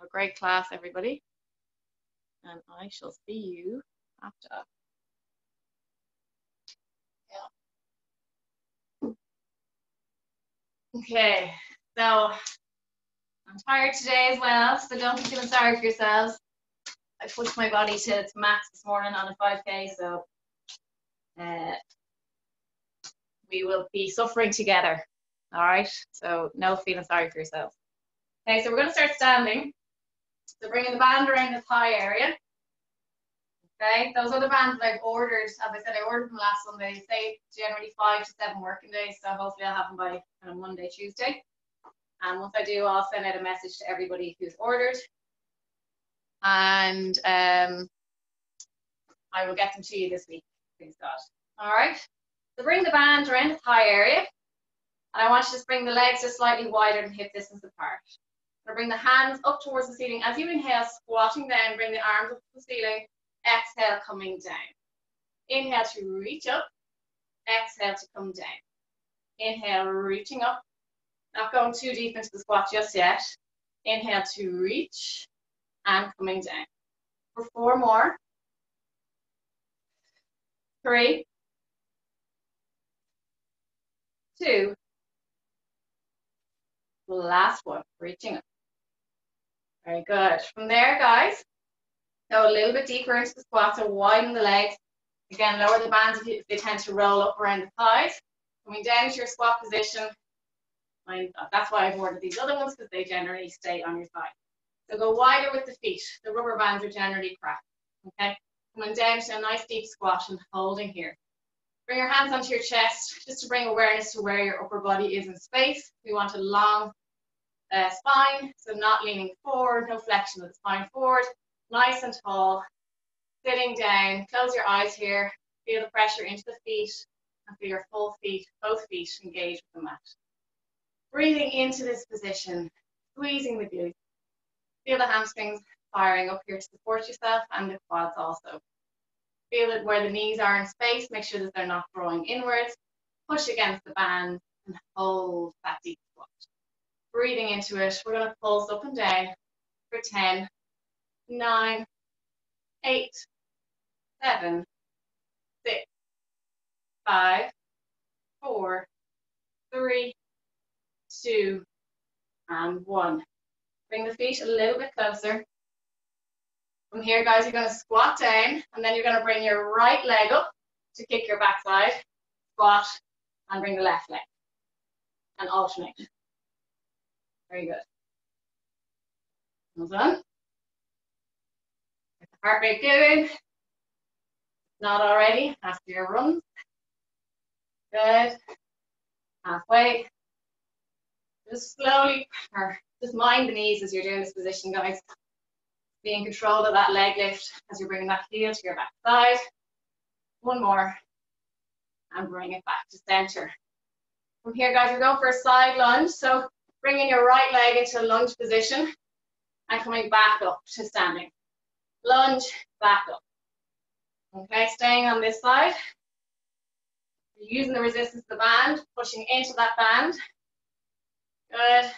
a great class, everybody. And I shall see you after. Yeah. Okay, so I'm tired today as well, so don't be feeling sorry for yourselves. I pushed my body to its max this morning on a 5K, so we will be suffering together. All right, so no feeling sorry for yourselves. Okay, so we're going to start standing. So bringing the band around the thigh area. Okay, those are the bands that I've ordered. As I said, I ordered them last Sunday. They say generally 5 to 7 working days, so hopefully I'll have them by kind of Monday, Tuesday. And once I do, I'll send out a message to everybody who's ordered. And I will get them to you this week, please God. All right, so bring the band around the thigh area. And I want you to bring the legs just slightly wider than hip distance apart. So bring the hands up towards the ceiling. As you inhale, squatting down, bring the arms up to the ceiling. Exhale, coming down. Inhale to reach up. Exhale to come down. Inhale, reaching up. Not going too deep into the squat just yet. Inhale to reach and coming down. For 4 more. 3, 2. Last one, reaching up. Very good. From there, guys, go a little bit deeper into the squat, so widen the legs. Again, lower the bands if they tend to roll up around the thighs. Coming down to your squat position. That's why I've ordered these other ones, because they generally stay on your thigh. So go wider with the feet. The rubber bands are generally cracked. Okay? Coming down to a nice deep squat and holding here. Bring your hands onto your chest, just to bring awareness to where your upper body is in space. We want a long spine, so not leaning forward, no flexion of the spine forward. Nice and tall. Sitting down, close your eyes here. Feel the pressure into the feet and feel your full feet, both feet engaged with the mat. Breathing into this position, squeezing the glutes. Feel the hamstrings firing up here to support yourself and the quads also. Feel it where the knees are in space. Make sure that they're not drawing inwards. Push against the band and hold that deep squat. Breathing into it. We're going to pulse up and down for 10, 9, 8, 7, 6, 5, 4, 3, 2, and 1. Bring the feet a little bit closer. From here, guys, you're going to squat down, and then you're going to bring your right leg up to kick your backside, squat, and bring the left leg, and alternate. Very good. Well done. Get the heart rate going. Not already, after your runs. Good. Halfway. Just slowly, or just mind the knees as you're doing this position, guys. Be in control of that leg lift as you're bringing that heel to your back side. 1 more. And bring it back to center. From here, guys, we're going for a side lunge. So bringing your right leg into a lunge position and coming back up to standing. Lunge, back up. Okay, staying on this side. You're using the resistance of the band, pushing into that band. Good.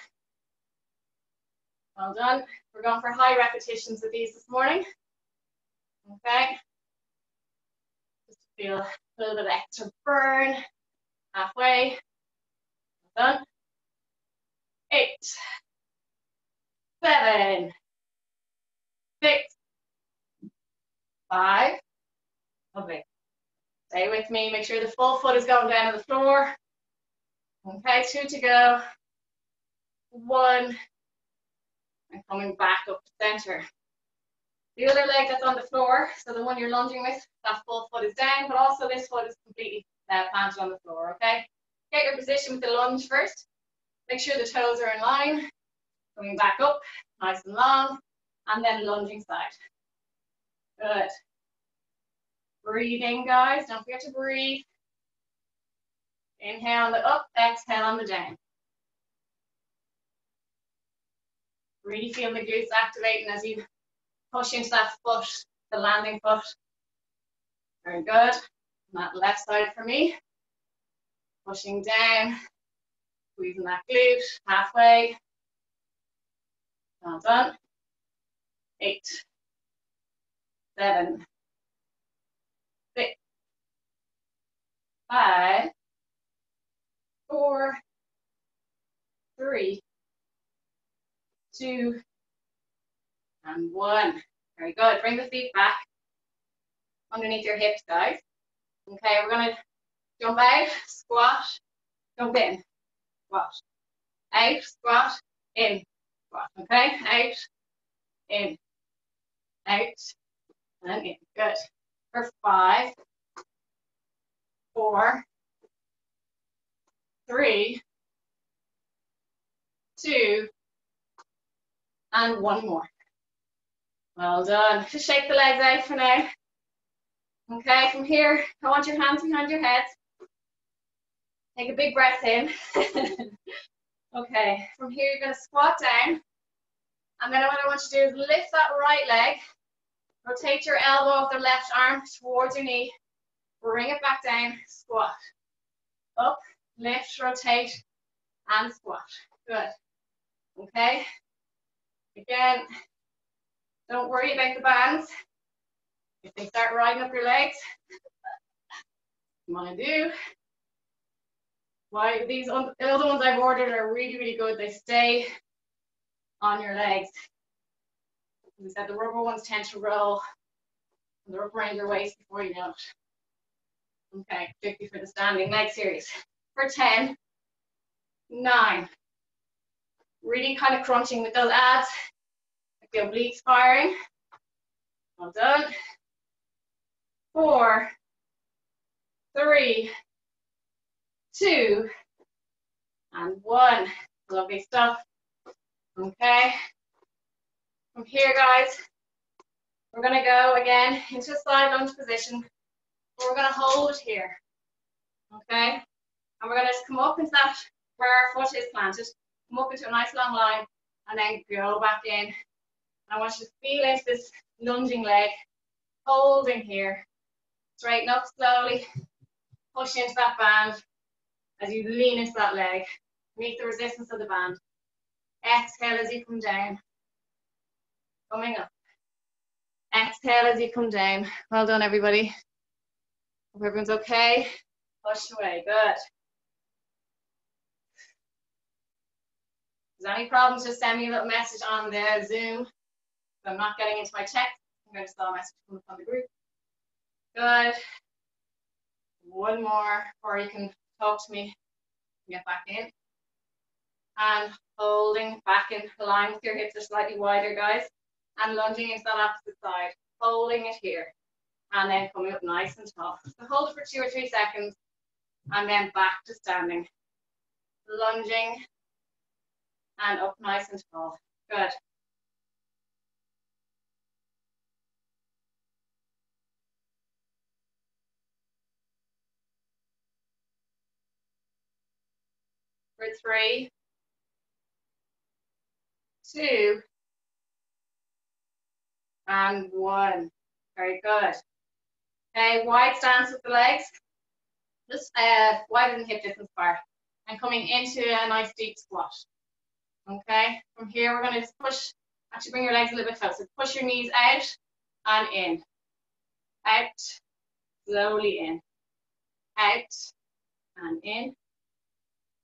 Well done. We're going for high repetitions of these this morning. Okay. Just to feel a little bit of extra burn. Halfway. Well done. 8, 7, 6, 5. Lovely. Stay with me. Make sure the full foot is going down on the floor. Okay, 2 to go. 1. And coming back up to center. The other leg that's on the floor, so the one you're lunging with, that full foot is down, but also this foot is completely planted on the floor, okay? Get your position with the lunge first. Make sure the toes are in line. Coming back up, nice and long, and then lunging side. Good. Breathing, guys. Don't forget to breathe. Inhale on the up, exhale on the down. Really feel the glutes activating as you push into that foot, the landing foot. Very good. And that left side for me. Pushing down, squeezing that glute halfway. Well done. 8, 7, 6, 5, 4, 3, 2, and 1. Very good. Bring the feet back underneath your hips, guys. Okay, we're going to jump out, squat, jump in, squat, out, squat, in, squat. Okay, out, in, out, and in. Good. For 5, 4, 3, 2, and 1 more. Well done. Just shake the legs out for now. Okay, from here, I want your hands behind your head. Take a big breath in. Okay, from here, you're going to squat down. And then what I want you to do is lift that right leg. Rotate your elbow of the left arm towards your knee. Bring it back down, squat. Up, lift, rotate, and squat. Good. Okay. Again, don't worry about the bands. If they start riding up your legs, you want to do. Why these other ones I've ordered are really, really good. They stay on your legs. As I said, the rubber ones tend to roll and they're up around your waist before you know it. Okay, particularly for the standing leg series. For 10, 9. Really kind of crunching with those abs, like the obliques firing. Well done. 4, 3, 2, and 1. Lovely stuff. Okay. From here, guys, we're going to go again into a side lunge position. We're going to hold it here. Okay. And we're going to just come up into that where our foot is planted. Come up into a nice long line and then go back in. I want you to feel into this lunging leg, holding here. Straighten up slowly, push into that band as you lean into that leg. Meet the resistance of the band. Exhale as you come down. Coming up. Exhale as you come down. Well done, everybody. Hope everyone's okay. Push away. Good. If there's any problems, just send me a little message on the Zoom. If I'm not getting into my text, I'm going to saw a message come up on the group. Good. 1 more, or you can talk to me. Get back in. And holding back in line with your hips are slightly wider, guys. And lunging into that opposite side. Holding it here. And then coming up nice and tall. So hold it for 2 or 3 seconds. And then back to standing. Lunging. And up nice and tall. Good. For 3, 2, and 1. Very good. Okay, wide stance with the legs. Just wider than hip distance apart. And coming into a nice deep squat. Okay, from here we're going to just push, actually bring your legs a little bit closer. Push your knees out and in. Out, slowly in. Out, and in.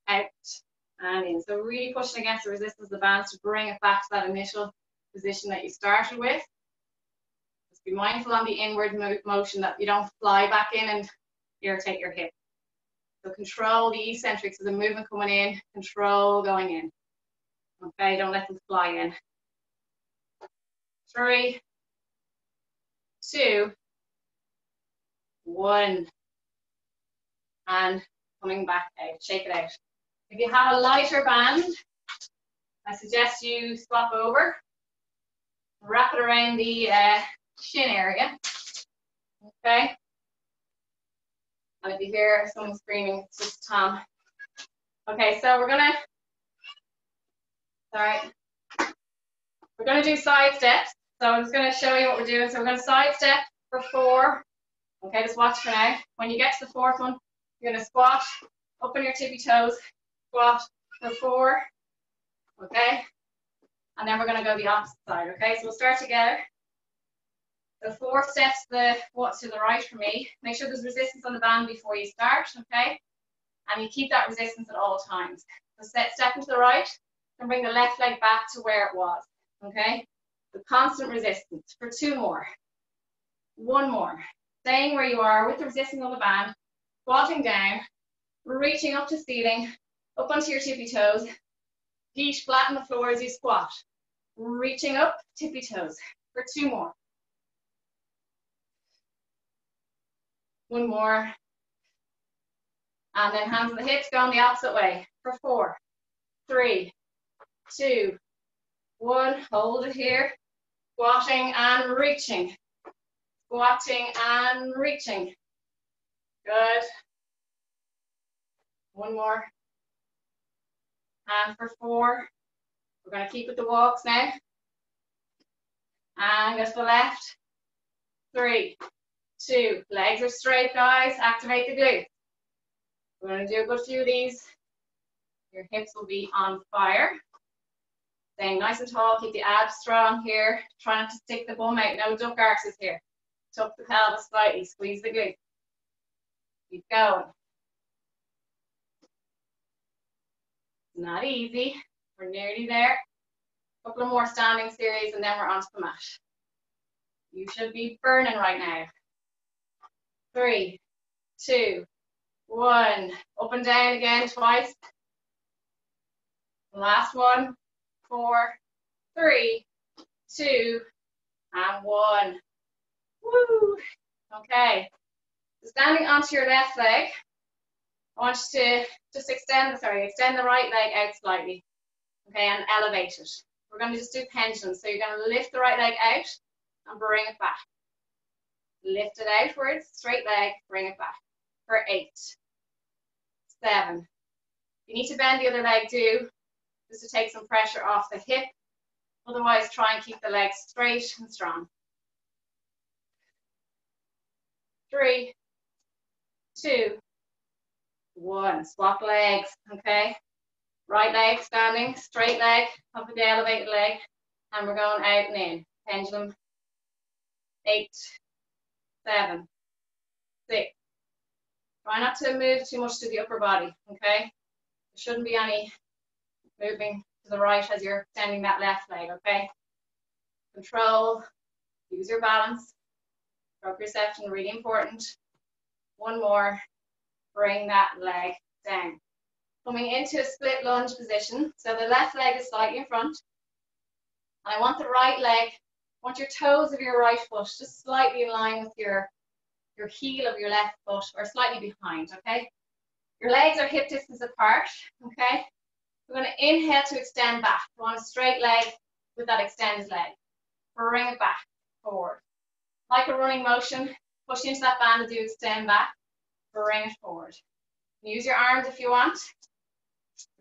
Out, and in. So really pushing against the resistance of the bands to bring it back to that initial position that you started with. Just be mindful on the inward motion that you don't fly back in and irritate your hip. So control the eccentrics of the movement coming in, control going in. Okay, don't let them fly in. 3, 2, 1. And coming back out, shake it out. If you have a lighter band, I suggest you swap over, wrap it around the shin area. Okay. And if you hear someone screaming, it's just Tom. Okay, so we're gonna do side steps. So I'm just gonna show you what we're doing. So we're gonna side step for 4. Okay, just watch for now. When you get to the 4th one, you're gonna squat, up on your tippy toes, squat for 4. Okay. And then we're going to go the opposite side, okay? So we'll start together. So 4 steps to the right for me. Make sure there's resistance on the band before you start, okay? And you keep that resistance at all times. So step into the right, and bring the left leg back to where it was, okay? With constant resistance for 2 more. 1 more. Staying where you are with the resistance on the band, squatting down, reaching up to ceiling, up onto your tippy toes. Feet flat on the floor as you squat. Reaching up, tippy toes for 2 more. 1 more. And then hands on the hips, going the opposite way for 4, 3, 2, 1. Hold it here. Squatting and reaching. Squatting and reaching. Good. 1 more. And for 4, we're going to keep with the walks now. And go to the left. 3, 2. Legs are straight, guys. Activate the glutes. We're going to do a good few of these. Your hips will be on fire. Staying nice and tall. Keep the abs strong here. Try not to stick the bum out. No duck arches here. Tuck the pelvis slightly. Squeeze the glutes. Keep going. Not easy. We're nearly there. A couple of more standing series and then we're onto the mat. You should be burning right now. 3, 2, 1. Up and down again twice. Last one. 4, 3, 2, and 1. Woo! Okay. So standing onto your left leg, I want you to just extend the right leg out slightly. Okay, and elevate it. We're going to just do pendulum. So you're going to lift the right leg out and bring it back. Lift it outwards, straight leg, bring it back. For 8, 7. You need to bend the other leg too, just to take some pressure off the hip. Otherwise, try and keep the legs straight and strong. 3, 2, 1. Swap legs, okay? Right leg standing, straight leg, up with the elevated leg, and we're going out and in. Pendulum. 8, 7, 6. Try not to move too much to the upper body, okay? There shouldn't be any moving to the right as you're extending that left leg, okay? Control, use your balance. Proprioception, really important. 1 more, bring that leg down. Coming into a split lunge position, so the left leg is slightly in front. And I want the right leg, I want your toes of your right foot just slightly in line with your heel of your left foot, or slightly behind, okay? Your legs are hip distance apart, okay? We're going to inhale to extend back. We want a straight leg with that extended leg. Bring it back, forward. Like a running motion, push into that band as you extend back. Bring it forward. Use your arms if you want.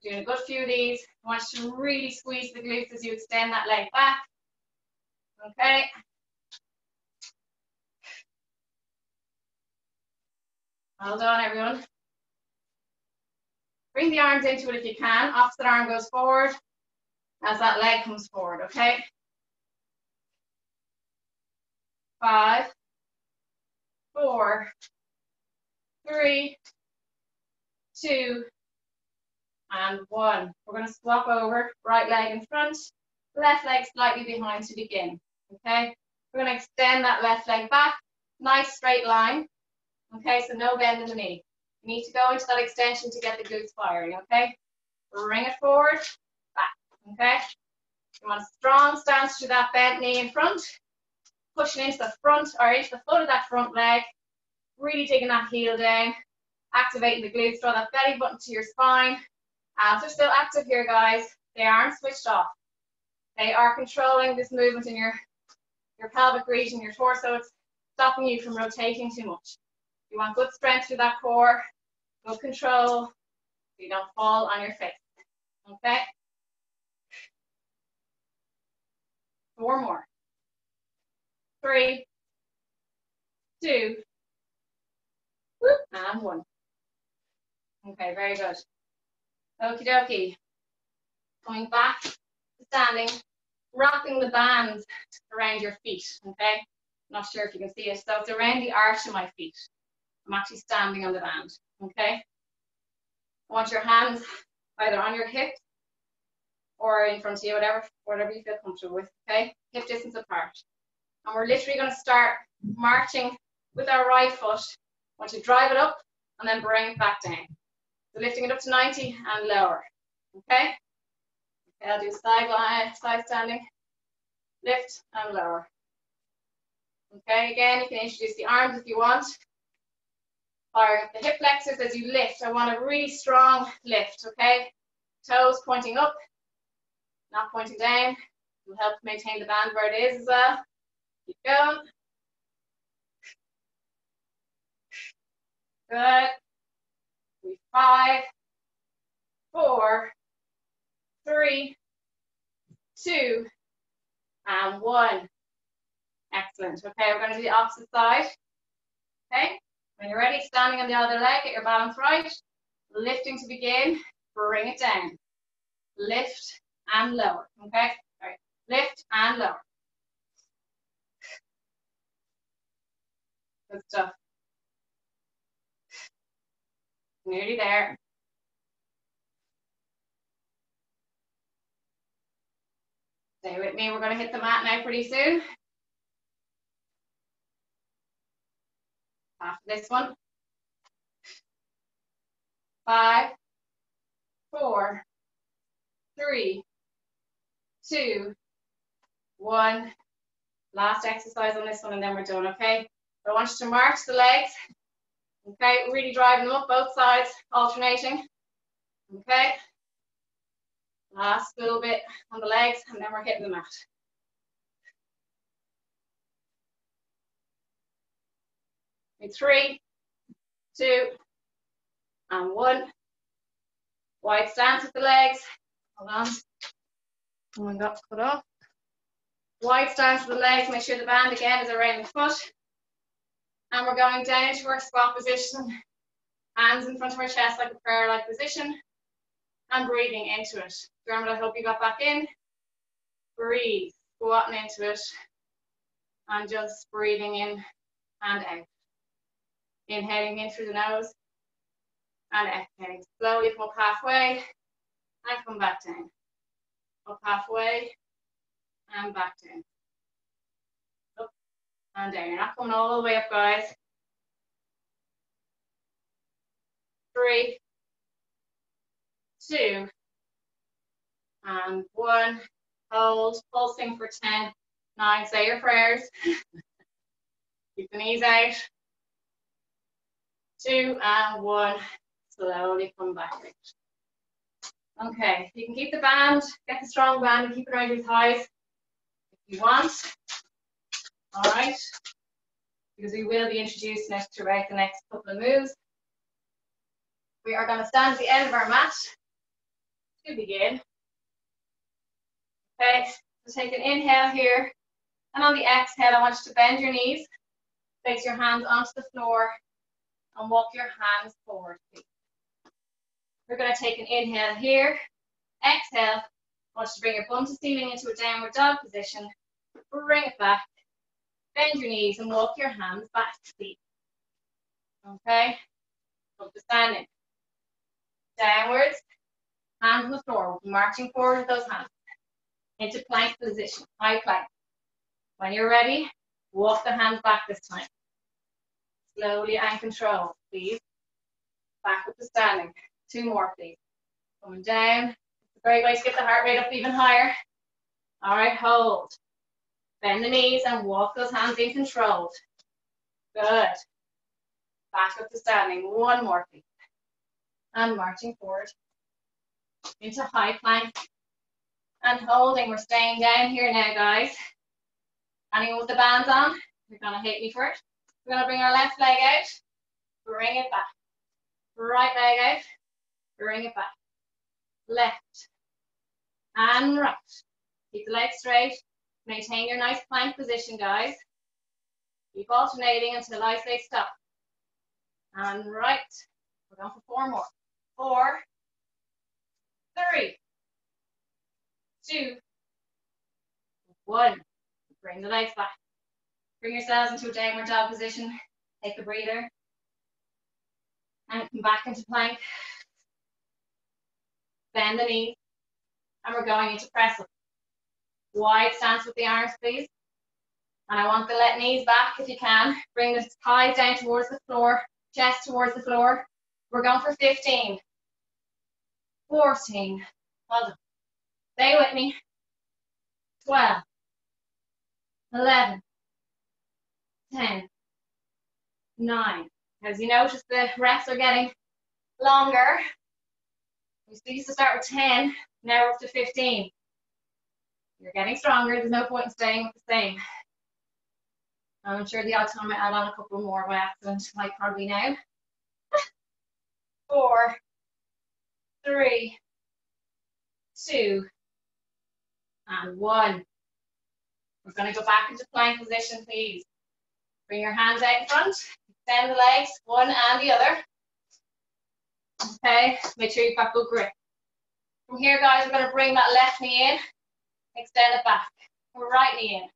We're doing a good few of these. I want you to really squeeze the glutes as you extend that leg back. Okay. Well done, everyone. Bring the arms into it if you can. Opposite arm goes forward as that leg comes forward, okay? 5, 4, 3, 2, and 1. We're going to swap over, right leg in front, left leg slightly behind to begin, okay? We're going to extend that left leg back, nice straight line, okay? So no bend in the knee. You need to go into that extension to get the glutes firing, okay? Bring it forward, back, okay? You want a strong stance to that bent knee in front, pushing into the front or into the foot of that front leg, really digging that heel down, activating the glutes, draw that belly button to your spine. Abs are still active here, guys. They aren't switched off. They are controlling this movement in your pelvic region, your torso. It's stopping you from rotating too much. You want good strength through that core, good control, so you don't fall on your face. Okay? 4 more. 3, 2, and 1. Okay, very good. Okie dokie. Going back to standing, wrapping the band around your feet, okay? Not sure if you can see it. So it's around the arch of my feet. I'm actually standing on the band, okay? I want your hands either on your hips or in front of you, whatever you feel comfortable with, okay? Hip distance apart. And we're literally going to start marching with our right foot. I want you to drive it up and then bring it back down. So lifting it up to 90 and lower, okay? Okay, I'll do side standing, lift and lower. Okay, again, you can introduce the arms if you want. Fire up the hip flexors as you lift. I want a really strong lift, okay? Toes pointing up, not pointing down. Will help maintain the band where it is as well. Keep going. Good. 5, 4, 3, 2, and 1. Excellent. Okay, we're going to do the opposite side. Okay, when you're ready, standing on the other leg, get your balance right. Lifting to begin, bring it down. Lift and lower. Okay, all right. Lift and lower. Good stuff. Nearly there. Stay with me. We're going to hit the mat now pretty soon. After this one. 5, 4, 3, 2, 1. Last exercise on this one, and then we're done, okay? I want you to march the legs. Okay, really driving them up both sides, alternating. Okay. Last little bit on the legs, and then we're hitting the mat. In 3, 2, and 1. Wide stance with the legs. Hold on. Oh my God, cut off. Wide stance with the legs. Make sure the band again is around the foot. And we're going down to our squat position. Hands in front of our chest like a prayer-like position. And breathing into it. Dermot, I hope you got back in. Breathe. Squatting into it. And just breathing in and out. Inhaling in through the nose. And exhaling. Slowly come up halfway. And come back down. Up halfway. And back down. Up and down. You're not coming all the way up, guys. 3, 2, and 1. Hold, pulsing for 10, 9. Say your prayers. Keep the knees out. 2 and 1. Slowly come back out. Okay, you can keep the band, get the strong band and keep it around your thighs if you want. All right, because we will be introducing it throughout the next couple of moves. We are going to stand at the end of our mat to begin. Okay, so take an inhale here, and on the exhale, I want you to bend your knees, place your hands onto the floor, and walk your hands forward, please. We're going to take an inhale here, exhale. I want you to bring your bum to ceiling into a downward dog position. Bring it back, bend your knees, and walk your hands back, please. Okay, up to standing. Downwards, hands on the floor, marching forward with those hands. Into plank position, high plank. When you're ready, walk the hands back this time. Slowly and control, please. Back up to standing. 2 more, please. Coming down. It's a great way to get the heart rate up even higher. All right, hold. Bend the knees and walk those hands in controlled. Good. Back up to standing. 1 more, please. And marching forward into high plank. And holding. We're staying down here now, guys. Anyone with the bands on, you're going to hate me for it. We're going to bring our left leg out. Bring it back. Right leg out. Bring it back. Left. And right. Keep the legs straight. Maintain your nice plank position, guys. Keep alternating until I say stop. And right. We're going for 4 more. 4, 3, 2, 1. Bring the legs back. Bring yourselves into a downward dog position. Take a breather. And come back into plank. Bend the knees. And we're going into press up. Wide stance with the arms, please. And I want the knees back if you can. Bring the thighs down towards the floor, chest towards the floor. We're going for 15. 14. Well done. Stay with me. 12. 11. 10. 9. As you notice, the reps are getting longer. We used to start with 10, now we're up to 15. You're getting stronger. There's no point in staying with the same. I'm sure the odd time I add on a couple more by accident, like probably now. 4, 3, 2, and 1. We're going to go back into plank position, please. Bring your hands out in front. Extend the legs, one and the other. Okay, make sure you've got good grip. From here, guys, we're going to bring that left knee in. Extend it back. Right knee in.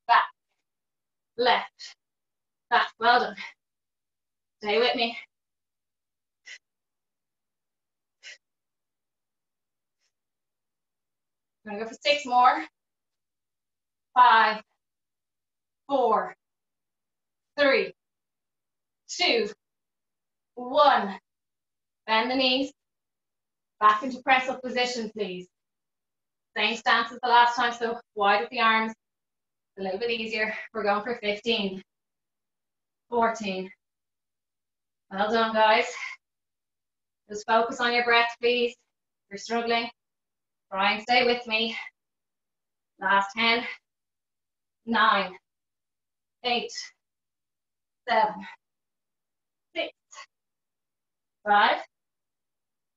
Back. Left. Back. Well done. Stay with me. I'm going to go for 6 more. 5, 4, 3, 2, 1. Bend the knees. Back into press up position, please. Same stance as the last time, so wide with the arms. A little bit easier. We're going for 15. 14. Well done, guys. Just focus on your breath, please. If you're struggling, try and stay with me. Last 10. 9. 8. 7. 6. 5.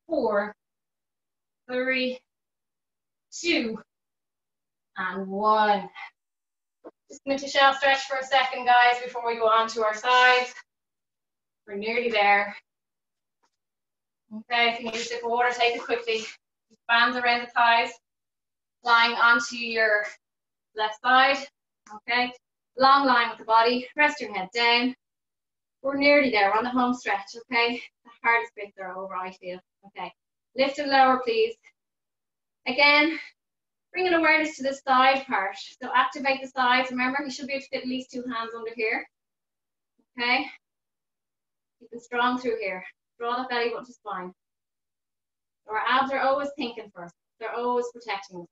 4. 3. 2. And 1. Just going to shelf stretch for a second, guys, before we go on to our sides. We're nearly there. Okay, if you need a sip of water, take it quickly. Bands around the thighs, lying onto your left side. Okay, long line with the body. Rest your head down. We're nearly there. We're on the home stretch. Okay, the hardest bits are over, I feel. Okay, lift and lower, please. Again, bring an awareness to the side part. So activate the sides. Remember, you should be able to fit at least 2 hands under here. Okay, keep it strong through here. Draw the belly button to spine. Our abs are always thinking first. They're always protecting us.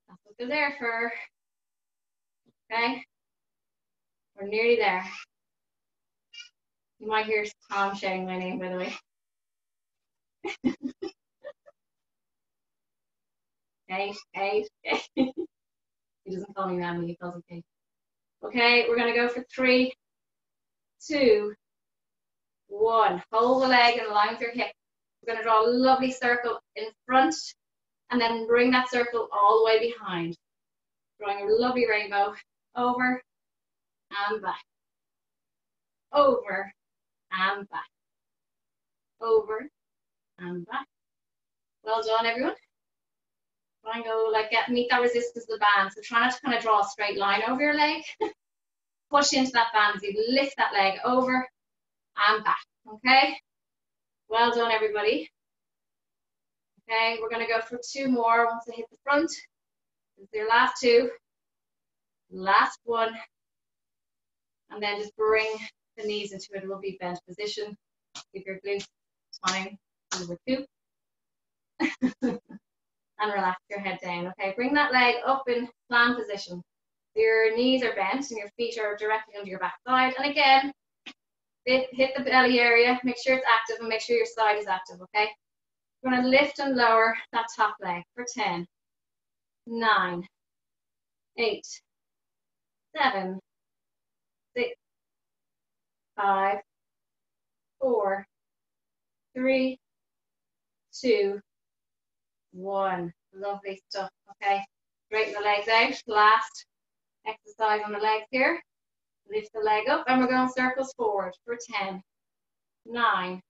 That's what they're there for. Okay? We're nearly there. You might hear Tom shouting my name, by the way. Kate, Kate, Kate. He doesn't call me Mammy, he calls me Kate. Okay, we're going to go for 3, 2, 1. Hold the leg and align with your hip. We're going to draw a lovely circle in front and then bring that circle all the way behind. Drawing a lovely rainbow over and back. Over and back. Over and back. Well done, everyone. Try and go like meet that resistance of the band. So try not to kind of draw a straight line over your leg. Push into that band as you lift that leg over and back. Okay? Well done, everybody. Okay, we're going to go for 2 more once I hit the front. This is your last 2. Last 1. And then just bring the knees into a lovely bent position. Give your glutes time. Number 2. And relax your head down. Okay, bring that leg up in plan position. Your knees are bent and your feet are directly under your back side. And again, hit the belly area. Make sure it's active and make sure your side is active, okay? We're going to lift and lower that top leg for 10, 9, 8, 7, 6, 5, 4, 3, 2, 1. Lovely stuff, okay? Straighten the legs out. Last exercise on the legs here. Lift the leg up and we're going circles forward for 10, 9,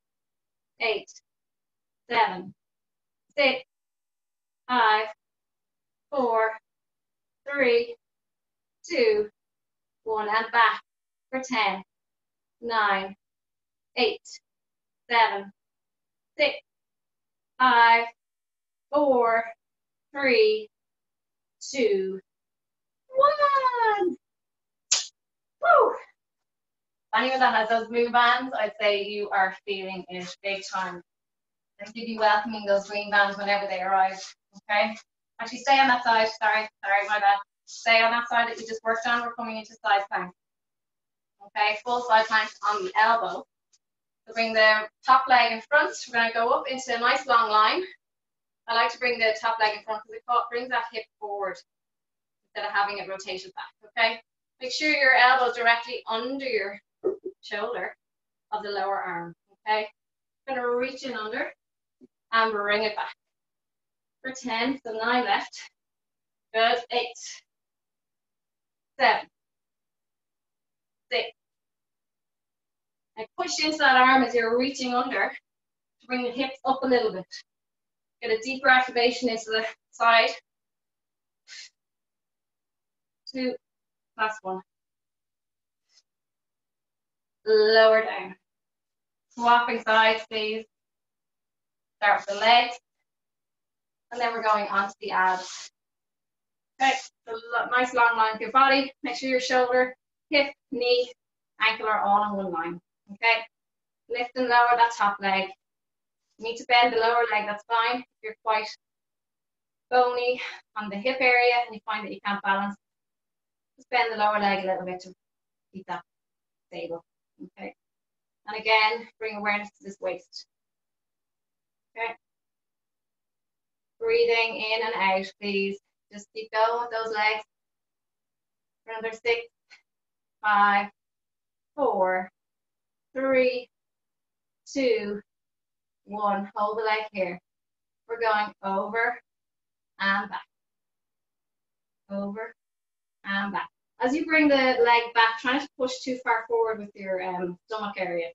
8, 7, 6, 5, 4, 3, 2, 1, and back for 10, 9, 8, 7, 6, 5, 4, 3, 2, 1. Woo! Anyone that has those blue bands, I'd say you are feeling it big time. And you'd be welcoming those green bands whenever they arrive. Okay? Actually, stay on that side. Sorry, my bad. Stay on that side that you just worked on. We're coming into side plank. Okay, full side plank on the elbow. So bring the top leg in front. We're going to go up into a nice long line. I like to bring the top leg in front because it brings that hip forward instead of having it rotated back. Okay? Make sure your elbow is directly under your shoulder of the lower arm. Okay? Going to reach in under and bring it back. For 10, so 9 left. Good. 8, 7, 6. And push into that arm as you're reaching under to bring the hips up a little bit. Get a deeper activation into the side. 2, last one. Lower down. Swapping sides, please. Start with the legs. And then we're going onto the abs. Okay, so nice long line of your body. Make sure your shoulder, hip, knee, ankle are all on one line. Okay, lift and lower that top leg. You need to bend the lower leg, that's fine. If you're quite bony on the hip area and you find that you can't balance, just bend the lower leg a little bit to keep that stable. Okay, and again, bring awareness to this waist. Okay, breathing in and out, please. Just keep going with those legs. For another 6, 5, 4, 3, 2, 1. Hold the leg here. We're going over and back. Over and back. As you bring the leg back, try not to push too far forward with your stomach area.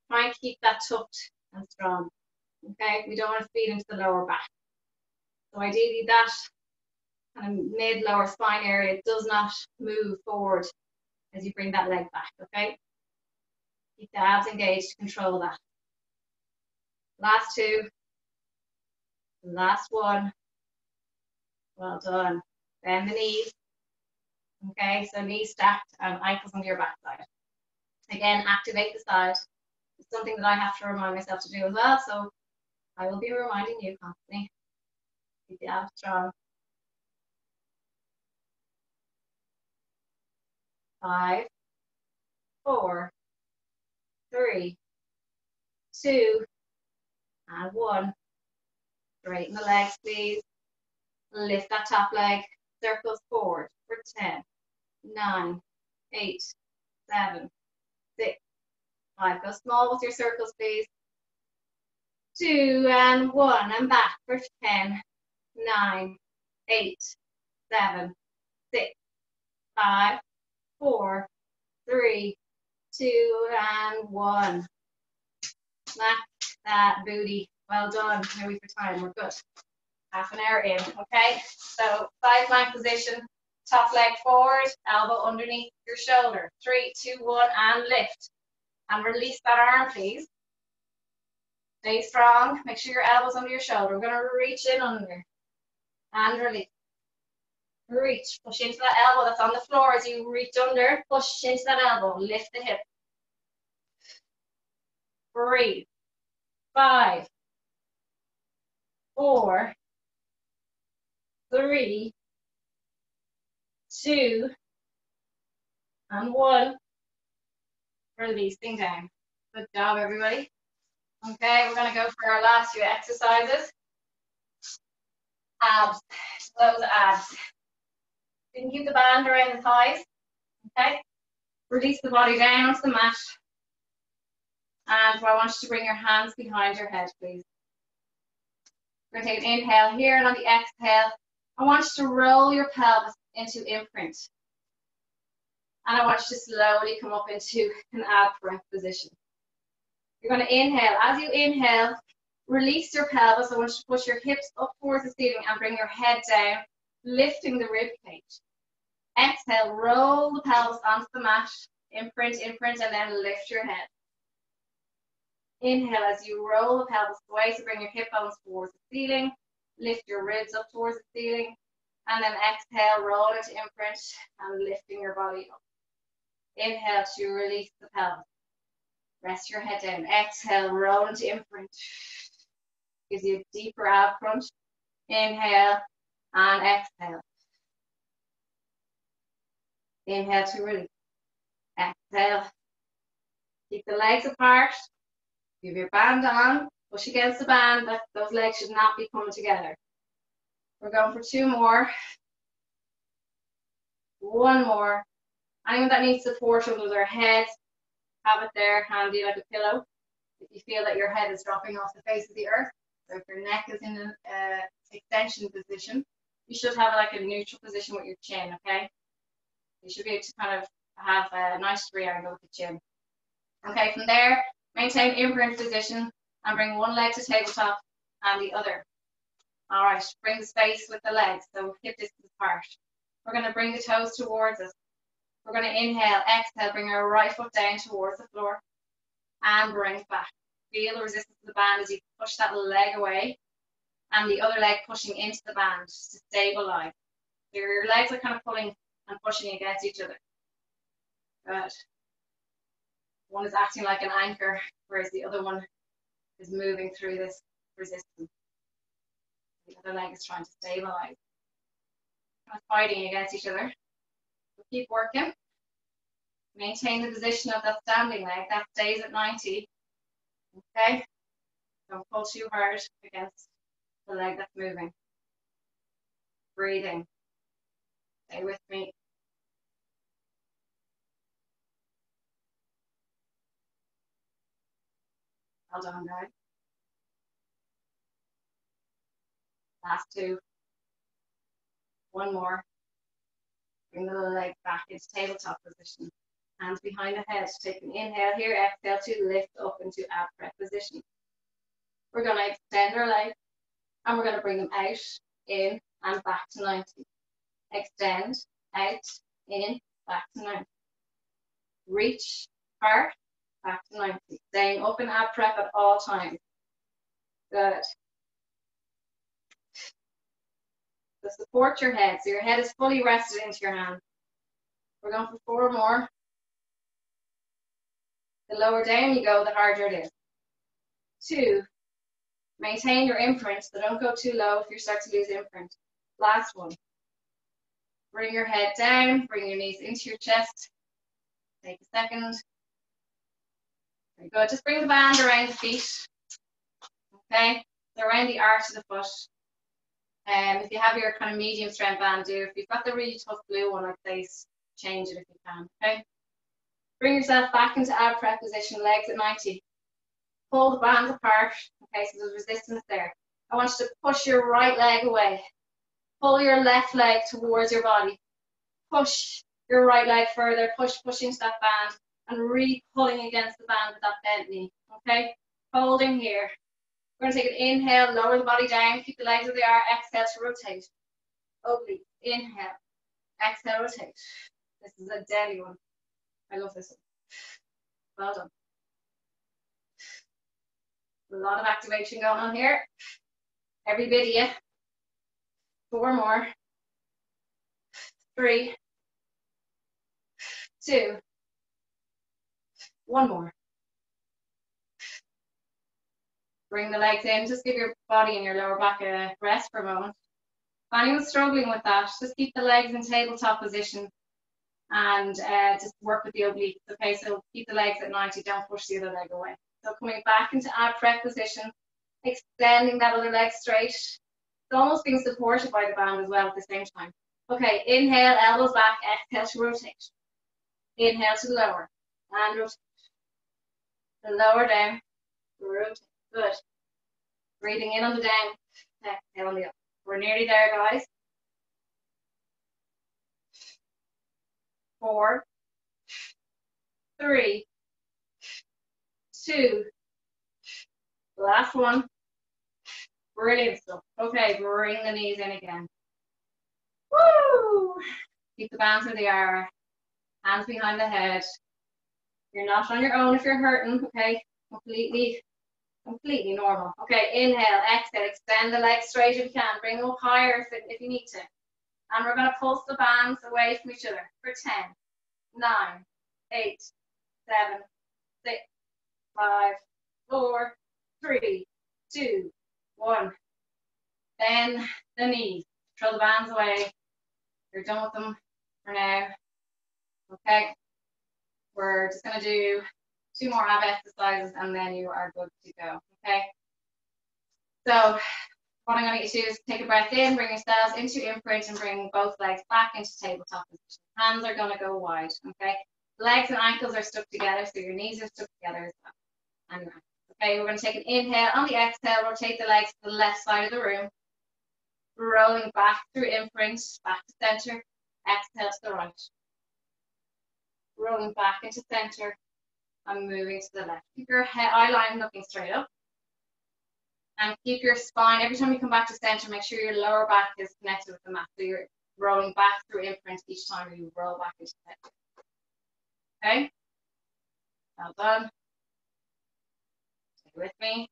Try and keep that tucked and strong. Okay, we don't want to feed into the lower back. So ideally that kind of mid-lower spine area does not move forward as you bring that leg back, okay? Keep the abs engaged to control that. Last 2. Last 1. Well done. Bend the knees. Okay, so knees stacked and ankles under your backside. Again, activate the side. It's something that I have to remind myself to do as well, so I will be reminding you constantly. Keep the abs strong. 5, 4, 3, 2, and 1. Straighten the legs, please. Lift that top leg. Circles forward for 10, 9, 8, 7, 6, 5. Go small with your circles, please. 2 and 1. And back for 10, 9, 8, 7, 6, 5, 4, 3, 2, and 1. Smack that booty. Well done. Now we for time. We're good. Half an hour in. Okay. So side plank position. Top leg forward. Elbow underneath your shoulder. 3, 2, 1, and lift. And release that arm, please. Stay strong. Make sure your elbow's under your shoulder. We're going to reach in under. And release. Reach. Push into that elbow that's on the floor as you reach under. Push into that elbow. Lift the hip. Breathe. 5, 4, 3, 2, and 1. Releasing down. Good job, everybody. Okay, we're going to go for our last few exercises. Abs. Those abs. You can keep the band around the thighs. Okay. Release the body down onto the mat. And I want you to bring your hands behind your head, please. We're going to take an inhale here, and on the exhale, I want you to roll your pelvis into imprint. And I want you to slowly come up into an ab breath position. You're going to inhale. As you inhale, release your pelvis. I want you to push your hips up towards the ceiling and bring your head down, lifting the rib cage. Exhale, roll the pelvis onto the mat. Imprint, imprint, and then lift your head. Inhale as you roll the pelvis away, so bring your hip bones towards the ceiling. Lift your ribs up towards the ceiling. And then exhale, roll into imprint and lifting your body up. Inhale to release the pelvis. Rest your head down. Exhale, roll into imprint. Gives you a deeper ab crunch. Inhale and exhale. Inhale to release. Exhale. Keep the legs apart. Give your band on. Push against the band. Those legs should not be coming together. We're going for 2 more. 1 more. Anyone that needs support under their head, have it there handy like a pillow. If you feel that your head is dropping off the face of the earth, so if your neck is in an extension position, you should have like a neutral position with your chin, okay? You should be able to kind of have a nice triangle with the chin. Okay, from there, maintain imprint position and bring one leg to tabletop and the other. All right, bring the space with the legs, so hip distance apart. We're going to bring the toes towards us. We're going to inhale, exhale, bring our right foot down towards the floor and bring it back. Feel the resistance of the band as you push that leg away and the other leg pushing into the band to stabilize. So your legs are kind of pulling and pushing against each other. Good. One is acting like an anchor, whereas the other one is moving through this resistance. The other leg is trying to stabilize. Not fighting against each other. So keep working. Maintain the position of that standing leg. That stays at 90. Okay? Don't pull too hard against the leg that's moving. Breathing. Stay with me. Well done, guys. Last 2. 1 more. Bring the little leg back into tabletop position. Hands behind the head. Take an inhale here. Exhale to lift up into ab prep position. We're going to extend our legs and we're going to bring them out, in, and back to 90. Extend, out, in, back to 90. Reach, apart, back to 90. Staying up in ab prep at all times. Good. So support your head. So your head is fully rested into your hand. We're going for 4 more. The lower down you go, the harder it is. 2. Maintain your imprint, so don't go too low if you start to lose imprint. Last 1. Bring your head down, bring your knees into your chest. Take a second. Very good. Just bring the band around the feet. Okay? So around the arch of the foot. If you have your kind of medium strength band, do. If you've got the really tough blue one, I'd say change it if you can. Okay? Bring yourself back into ab prep position, legs at 90. Pull the bands apart. Okay, so there's resistance there. I want you to push your right leg away. Pull your left leg towards your body. Push your right leg further. Push into that band and really pulling against the band with that bent knee. Okay, holding here. We're going to take an inhale, lower the body down, keep the legs where they are. Exhale to rotate. Oblique. Inhale. Exhale, rotate. This is a deadly one. I love this one. Well done. A lot of activation going on here. Every bit of you. 4 more. 3. 2. 1 more. Bring the legs in. Just give your body and your lower back a rest for a moment. If anyone's struggling with that, just keep the legs in tabletop position and just work with the obliques. Okay, so keep the legs at 90. Don't push the other leg away. So coming back into ab prep position, extending that other leg straight. It's almost being supported by the band as well at the same time. Okay, inhale, elbows back, exhale to rotate. Inhale to lower, and rotate. The lower down, rotate. Good. Breathing in on the down, exhale on the up. We're nearly there, guys. 4, 3, 2, last 1. Brilliant stuff. Okay, bring the knees in again. Woo! Keep the bands where they are. Hands behind the head. You're not on your own if you're hurting, okay? Completely normal. Okay, inhale, exhale, extend the legs straight if you can. Bring them up higher if you need to. And we're going to pulse the bands away from each other for 10, 9, 8, 7, 6, 5, 4, 3, 2, 1. Bend the knees. Throw the bands away. You're done with them for now. Okay. We're just going to do 2 more ab exercises and then you are good to go. Okay. So what I'm going to get you to do is take a breath in, bring yourselves into imprint and bring both legs back into tabletop position. Hands are going to go wide. Okay. Legs and ankles are stuck together, so your knees are stuck together as well. And okay, we're going to take an inhale. On the exhale, rotate the legs to the left side of the room. Rolling back through imprint, back to center. Exhale to the right. Rolling back into center and moving to the left. Keep your eye line looking straight up. And keep your spine, every time you come back to center, make sure your lower back is connected with the mat. So you're rolling back through imprint each time you roll back into center. Okay? Well done. Stay with me.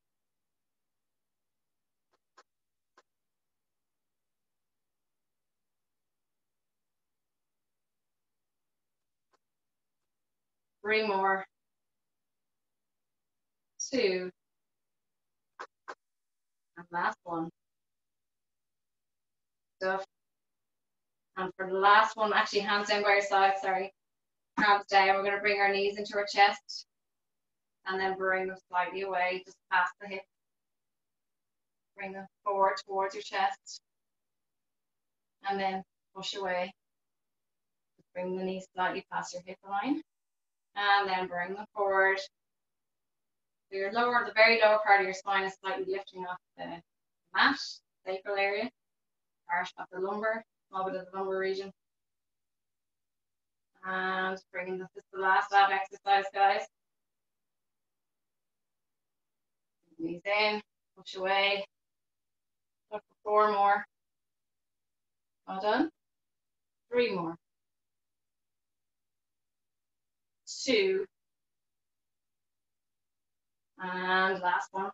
Three more. 2. And last one. Stuff. And for the last one, actually hands down by your side, sorry. Hands down, we're going to bring our knees into our chest. And then bring them slightly away, just past the hip. Bring them forward towards your chest. And then push away. Bring the knees slightly past your hip line. And then bring them forward. So your the very lower part of your spine is slightly lifting off the mat, sacral area, part of the lumbar, small bit of the lumbar region. And bringing this is the last ab exercise, guys. Knees in, push away. Look for 4 more. Well done. 3 more. 2. And last one.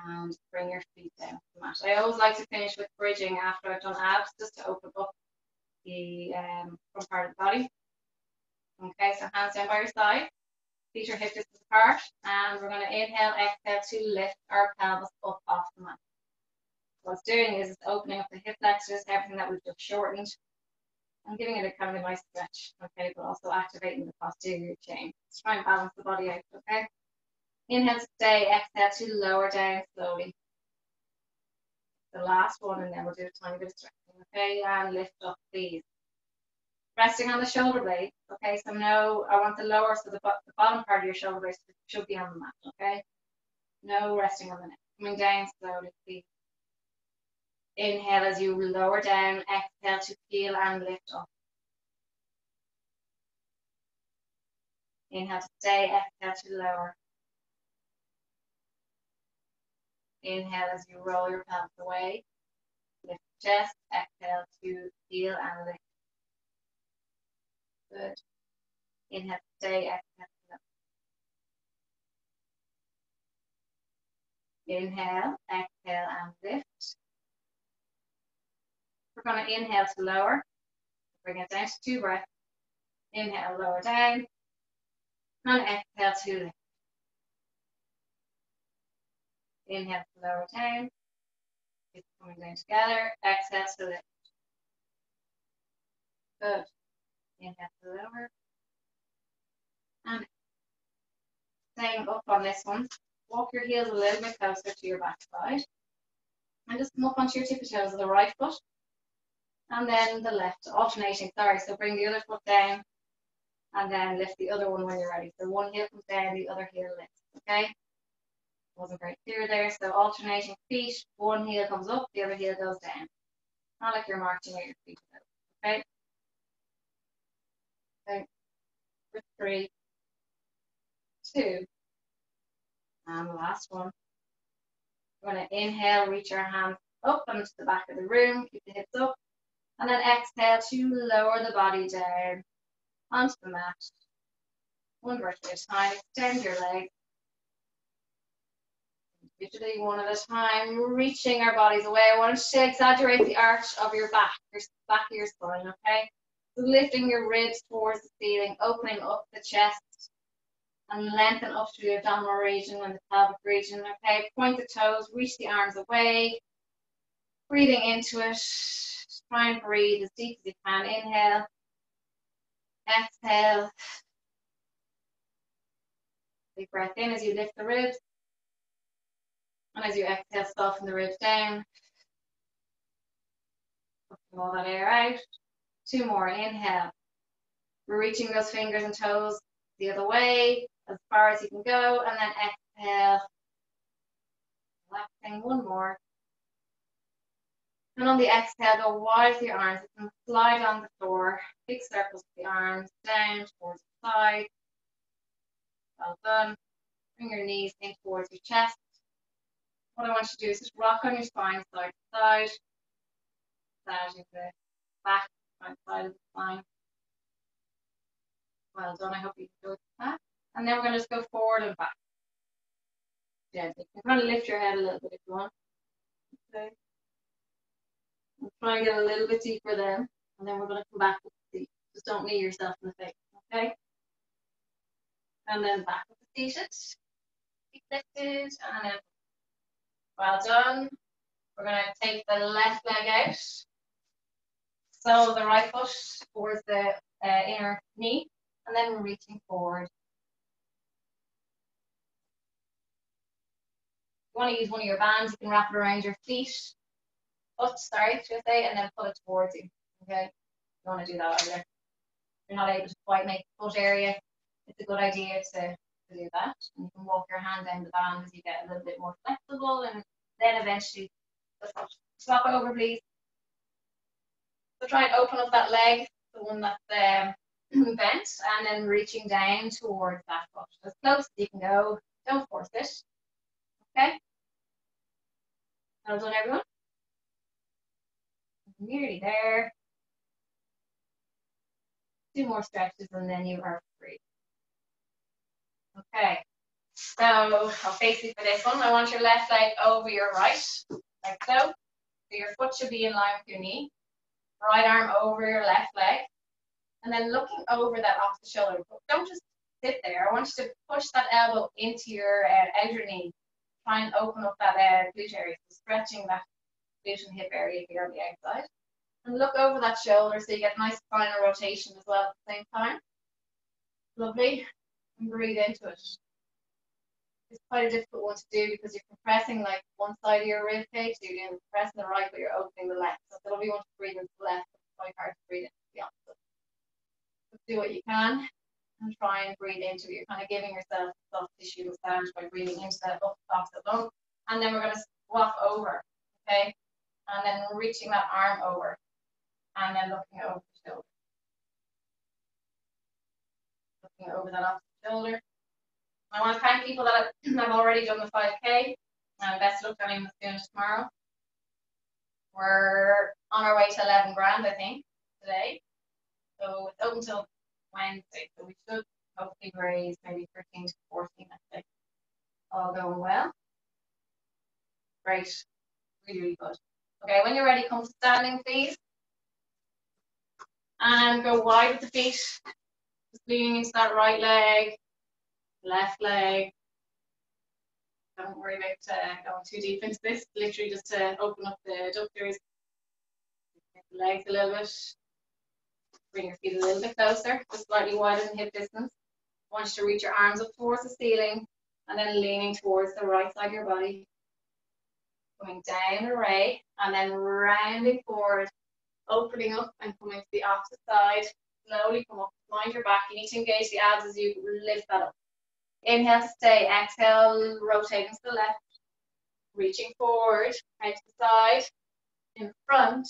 And bring your feet down to the mat. I always like to finish with bridging after I've done abs, just to open up the front part of the body. Okay, so hands down by your side. Feet are hip distance apart. And we're going to inhale, exhale to lift our pelvis up off the mat. What it's doing is it's opening up the hip flexors, everything that we've just shortened, and giving it a kind of a nice stretch, okay, but also activating the posterior chain. Let's try and balance the body out, okay? Inhale to stay, exhale to lower down slowly. The last one, and then we'll do a tiny bit of stretching, okay? And lift up, please. Resting on the shoulder blades, okay? So no, I want the lower, so the bottom part of your shoulder blades should be on the mat, okay? No resting on the neck. Coming down slowly, please. Inhale as you lower down, exhale to peel and lift up. Inhale to stay, exhale to lower. Inhale as you roll your pelvis away. Lift the chest, exhale to peel and lift. Good. Inhale to stay, exhale to lift. Inhale, exhale and lift. We're going to inhale to lower. Bring it down to 2 breaths. Inhale, lower down. And exhale to lift. Inhale to lower down. It's coming down together. Exhale to lift. Good. Inhale to lower. And staying up on this one. Walk your heels a little bit closer to your backside. And just come up onto your tippy toes of the right foot. And then the left, alternating, sorry. So bring the other foot down. And then lift the other one when you're ready. So one heel comes down, the other heel lifts, okay? Wasn't very clear there. So alternating feet, one heel comes up, the other heel goes down. Not like you're marching at your feet, okay? Okay. For 3, 2, and the last one. We're going to inhale, reach our hands up and to the back of the room, keep the hips up. And then exhale to lower the body down onto the mat. One vertebra at a time. Extend your legs. Individually, one at a time, reaching our bodies away. I want to exaggerate the arch of your back of your spine, okay? So lifting your ribs towards the ceiling, opening up the chest, and lengthen up through the abdominal region and the pelvic region, okay? Point the toes, reach the arms away, breathing into it. Try and breathe as deep as you can. Inhale, exhale. Big breath in as you lift the ribs. And as you exhale, soften the ribs down. Pushing all that air out. 2 more. Inhale. We're reaching those fingers and toes the other way, as far as you can go. And then exhale. Relaxing. 1 more. And on the exhale, go wide with your arms. You can slide on the floor. Big circles with the arms down towards the side. Well done. Bring your knees in towards your chest. What I want you to do is just rock on your spine side to side. Massaging the back, front side of the spine. Well done. I hope you enjoyed that. And then we're going to just go forward and back. Gently. You can kind of lift your head a little bit if you want. Okay. And try and get a little bit deeper then. And then we're going to come back with the feet. Just don't knee yourself in the face. Okay. And then back with the seated. Feet lifted. And then well done. We're going to take the left leg out. So the right foot towards the inner knee, and then we're reaching forward. You want to use one of your bands, you can wrap it around your foot, should I say, and then pull it towards you. Okay, you want to do that either. If you're not able to quite make the foot area, it's a good idea to do that. And you can walk your hand down the band as you get a little bit more flexible, and then eventually the foot. Swap over, please. So try and open up that leg, the one that's bent, and then reaching down towards that foot. As close as you can go. Don't force it. Okay? Well done, everyone. Nearly there. 2 more stretches and then you are free. Okay. So I'll face you for this one. I want your left leg over your right, like so. So your foot should be in line with your knee. Right arm over your left leg. And then looking over that off the shoulder. Don't just sit there. I want you to push that elbow into your outer knee. Try and open up that glute area. So stretching that glute and hip area here on the outside. And look over that shoulder so you get nice spinal rotation as well at the same time. Lovely. And breathe into it. It's quite a difficult one to do because you're compressing like one side of your rib cage. So you're compressing the right, but you're opening the left. So it's a lovely one to breathe into the left. It's quite hard to breathe into the opposite. Do what you can and try and breathe into it. You're kind of giving yourself soft tissue massage by breathing into that opposite lung. And then we're going to swap over, okay? And then reaching that arm over and then looking over the shoulder. Looking over that opposite shoulder. I want to thank people that have already done the 5K. Best of luck to anyone that's doing it tomorrow. We're on our way to 11 grand, I think, today. So it's open until Wednesday, so we should hopefully raise maybe 13 to 14, I think. All going well. Great. Really, really good. Okay, when you're ready, come to standing, please. And go wide with the feet. Just leaning into that right leg, left leg. Don't worry about going too deep into this. Literally just to open up the adductors. Get the legs a little bit. Bring your feet a little bit closer, just slightly wider than hip distance. I want you to reach your arms up towards the ceiling and then leaning towards the right side of your body. Coming down the ray and then rounding forward, opening up and coming to the opposite side. Slowly come up, mind your back. You need to engage the abs as you lift that up. Inhale to stay, exhale, rotating to the left. Reaching forward, right to the side, in front,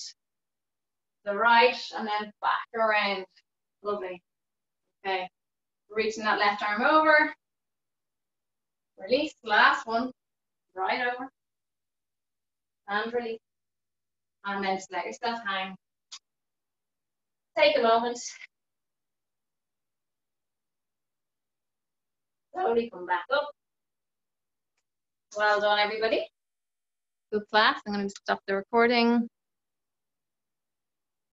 the right, and then back around. Lovely. Okay. Reaching that left arm over. Release. Last one. Right over. And release. And then just let yourself hang. Take a moment. Slowly come back up. Well done, everybody. Good class. I'm going to stop the recording.